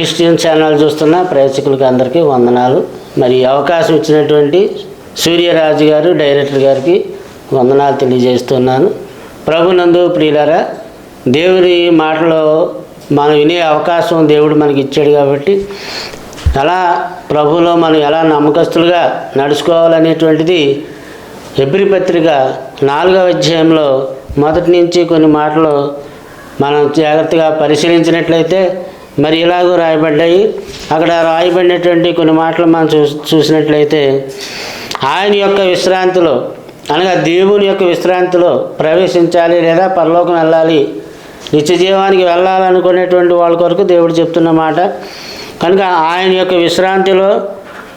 Christian channel చూస్తున్న ప్రేక్షకులకి అందరికీ వందనాలు. మరి అవకాశం ఇచ్చినటువంటి సూర్యరాజు గారు డైరెక్టర్ గారికి వందనాలు తెలియజేస్తున్నాను. ప్రభునందు ప్రియులారా, దేవుని మాటలో మనం వినే అవకాశం దేవుడు మనకి ఇచ్చాడు కాబట్టి అలా ప్రభులో మనం ఎలా నమ్మకస్తులుగా నడుచుకోవాలనేటువంటిది హెబ్రీ పత్రిక 4వ అధ్యాయంలో మొదటి నుంచి కొన్ని మాటలు మనం జాగ్రత్తగా పరిశీలించినట్లయితే మరి ఇలాగూ రాయబడ్డాయి. అక్కడ రాయబడినటువంటి కొన్ని మాటలు మనం చూసినట్లయితే ఆయన యొక్క విశ్రాంతిలో అనగా దేవుని యొక్క విశ్రాంతిలో ప్రవేశించాలి లేదా పరలోకం వెళ్ళాలి, నిత్య జీవానికి వెళ్ళాలనుకునేటువంటి వాళ్ళ కొరకు దేవుడు చెప్తున్న మాట. కనుక ఆయన యొక్క విశ్రాంతిలో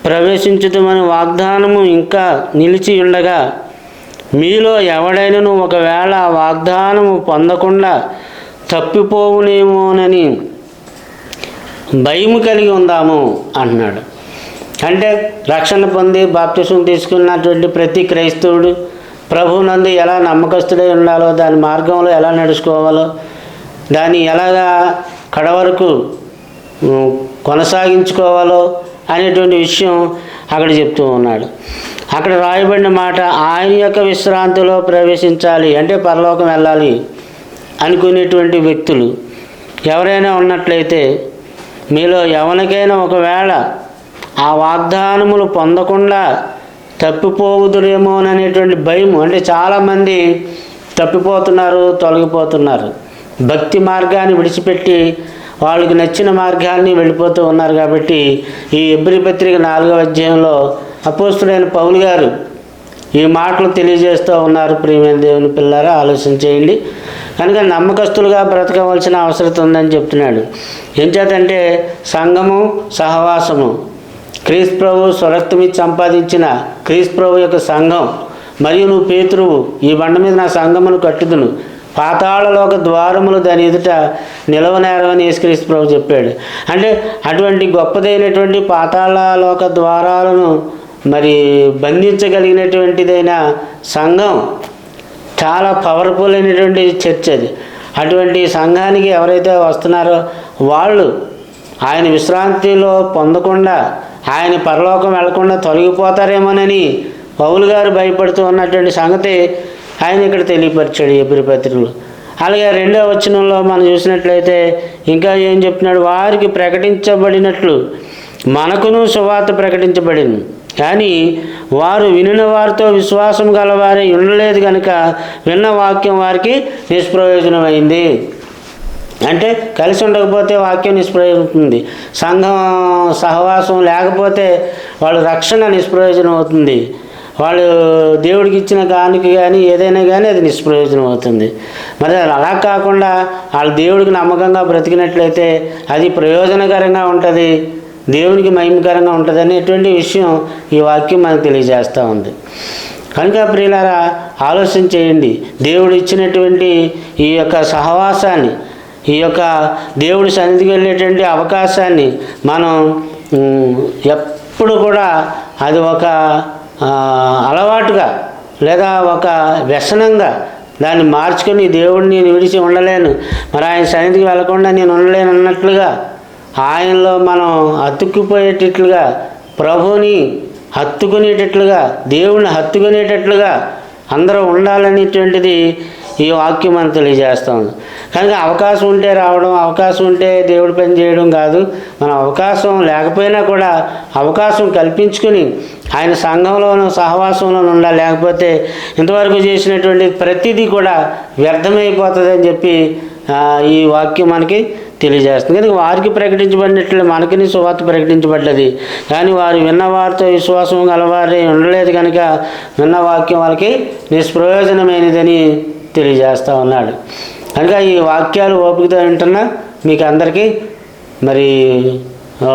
ప్రవేశించుతామని వాగ్దానము ఇంకా నిలిచి ఉండగా మీలో ఎవడైనను ఒకవేళ ఆ వాగ్దానము పొందకుండా తప్పిపోవునేమోనని భయం కలిగి ఉందాము అంటున్నాడు. అంటే రక్షణ పొంది బాప్తిసం తీసుకున్నటువంటి ప్రతి క్రైస్తవుడు ప్రభువునందు ఎలా నమ్మకస్తుడై ఉండాలో, దాని మార్గంలో ఎలా నడుచుకోవాలో, దాన్ని ఎలాగా కడవరకు కొనసాగించుకోవాలో అనేటువంటి విషయం అక్కడ చెప్తూ ఉన్నాడు. అక్కడ రాయబడిన మాట ఆయన యొక్క విశ్రాంతిలో ప్రవేశించాలి అంటే పరలోకం వెళ్ళాలి అనుకునేటువంటి వ్యక్తులు ఎవరైనా ఉన్నట్లయితే మీలో ఎవరికైనా ఒకవేళ ఆ వాగ్దానములు పొందకుండా తప్పిపోవుదురేమోననేటువంటి భయం, అంటే చాలామంది తప్పిపోతున్నారు, తొలగిపోతున్నారు, భక్తి మార్గాన్ని విడిచిపెట్టి వాళ్ళకి నచ్చిన మార్గాన్ని వెళ్ళిపోతూ ఉన్నారు. కాబట్టి ఈ హెబ్రీ పత్రిక 4వ అధ్యాయంలో అపోస్తులైన పౌలు గారు ఈ మాటలు తెలియజేస్తూ ఉన్నారు. ప్రియమైన దేవుని పిల్లారా, ఆలోచన చేయండి. కనుక నమ్మకస్తులుగా బ్రతకవలసిన అవసరం ఉందని చెప్తున్నాడు. ఏం చేతంటే సంఘము, సహవాసము, క్రీస్తు ప్రభు స్వరక్తమిచ్చి సంపాదించిన క్రీస్తు ప్రభు యొక్క సంఘం, మరియు నువ్వు పేతురువు, ఈ బండ మీద నా సంఘమును కట్టుదును, పాతాళలోక ద్వారములు దాని ఎదుట నిలవనేరవని యేసుక్రీస్తు ప్రభు చెప్పాడు. అంటే అటువంటి గొప్పదైనటువంటి పాతాళలోక ద్వారాలను మరి బంధించగలిగినటువంటిదైన సంఘం, చాలా పవర్ఫుల్ అయినటువంటి చర్చ్ అది. అటువంటి సంఘానికి ఎవరైతే వస్తున్నారో వాళ్ళు ఆయన విశ్రాంతిలో పొందకుండా, ఆయన పరలోకం వెళ్లకుండా తొలగిపోతారేమోనని పౌలు గారు భయపడుతూ ఉన్నటువంటి సంగతి ఆయన ఇక్కడ తెలియపరిచాడు హెబ్రీ పత్రికలో. అలాగే 2వ వచనంలో మనం చూసినట్లయితే ఇంకా ఏం చెప్తున్నాడు, వారికి ప్రకటించబడినట్లు మనకును సువార్త ప్రకటించబడింది, కానీ వారు వినిన వారితో విశ్వాసం గలవారే ఉండలేదు కనుక విన్న వాక్యం వారికి నిష్ప్రయోజనమైంది. అంటే కలిసి ఉండకపోతే వాక్యం నిష్ప్రయోజనం, సంఘం సహవాసం లేకపోతే వాళ్ళ రక్షణ నిష్ప్రయోజనం అవుతుంది, వాళ్ళు దేవుడికి ఇచ్చిన కానుక కానీ ఏదైనా కానీ అది నిష్ప్రయోజనం అవుతుంది. మరి అలా కాకుండా వాళ్ళు దేవుడికి నమ్మకంగా బ్రతికినట్లయితే అది ప్రయోజనకరంగా ఉంటుంది, దేవునికి మహిమకరంగా ఉంటుంది అనేటువంటి విషయం ఈ వాక్యం మనకు తెలియజేస్తూ ఉంది. కనుక ప్రియులారా, ఆలోచన చేయండి. దేవుడు ఇచ్చినటువంటి ఈ యొక్క సహవాసాన్ని, ఈ యొక్క దేవుడి సన్నిధికి వెళ్ళేటువంటి అవకాశాన్ని మనం ఎప్పుడు కూడా అది ఒక అలవాటుగా లేదా ఒక వ్యసనంగా దాన్ని మార్చుకొని దేవుడిని నేను విడిచి ఉండలేను, మరి ఆయన సన్నిధికి వెళ్ళకుండా నేను ఉండలేను అన్నట్లుగా, ఆయనలో మనం అతుక్కుపోయేటట్లుగా, ప్రభువుని హత్తుకునేటట్లుగా, దేవుడిని హత్తుకునేటట్లుగా అందరూ ఉండాలనేటువంటిది ఈ వాక్యం మనం తెలియజేస్తాం. కనుక అవకాశం ఉంటే రావడం, అవకాశం ఉంటే దేవుడి పని చేయడం కాదు. మనం అవకాశం లేకపోయినా కూడా అవకాశం కల్పించుకొని ఆయన సంఘంలోనూ సహవాసంలోనూ ఉండాలి. లేకపోతే ఇంతవరకు చేసినటువంటి ప్రతిదీ కూడా వ్యర్థమైపోతుందని చెప్పి ఈ వాక్యం మనకి తెలియజేస్తుంది. కనుక వారికి ప్రకటించబడినట్లు మనకి సువార్త ప్రకటించబడ్డది, కానీ వారు విన్నవారితో విశ్వాసం గలవారే ఉండలేదు కనుక విన్న వాక్యం వాళ్ళకి నిష్ప్రయోజనమైనదని తెలియజేస్తూ ఉన్నాడు. కనుక ఈ వాక్యాలు ఓపికతో వింటున్నా మీకు అందరికీ మరి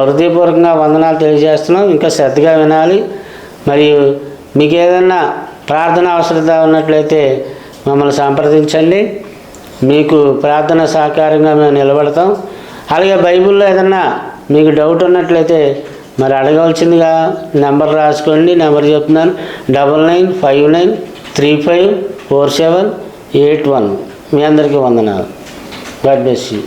హృదయపూర్వకంగా వందనాలు తెలియజేస్తున్నాం. ఇంకా శ్రద్ధగా వినాలి. మరియు మీకు ఏదన్నా ప్రార్థన అవసరత ఉన్నట్లయితే మమ్మల్ని సంప్రదించండి, మీకు ప్రార్థన సహకారంగా మేము నిలబడతాం. అలాగే బైబిల్లో ఏదన్నా మీకు డౌట్ ఉన్నట్లయితే మరి అడగవలసిందిగా నెంబర్ రాసుకోండి. నెంబర్ చెప్తున్నాను, 9959354781. మీ అందరికీ వందనాలు. God bless you.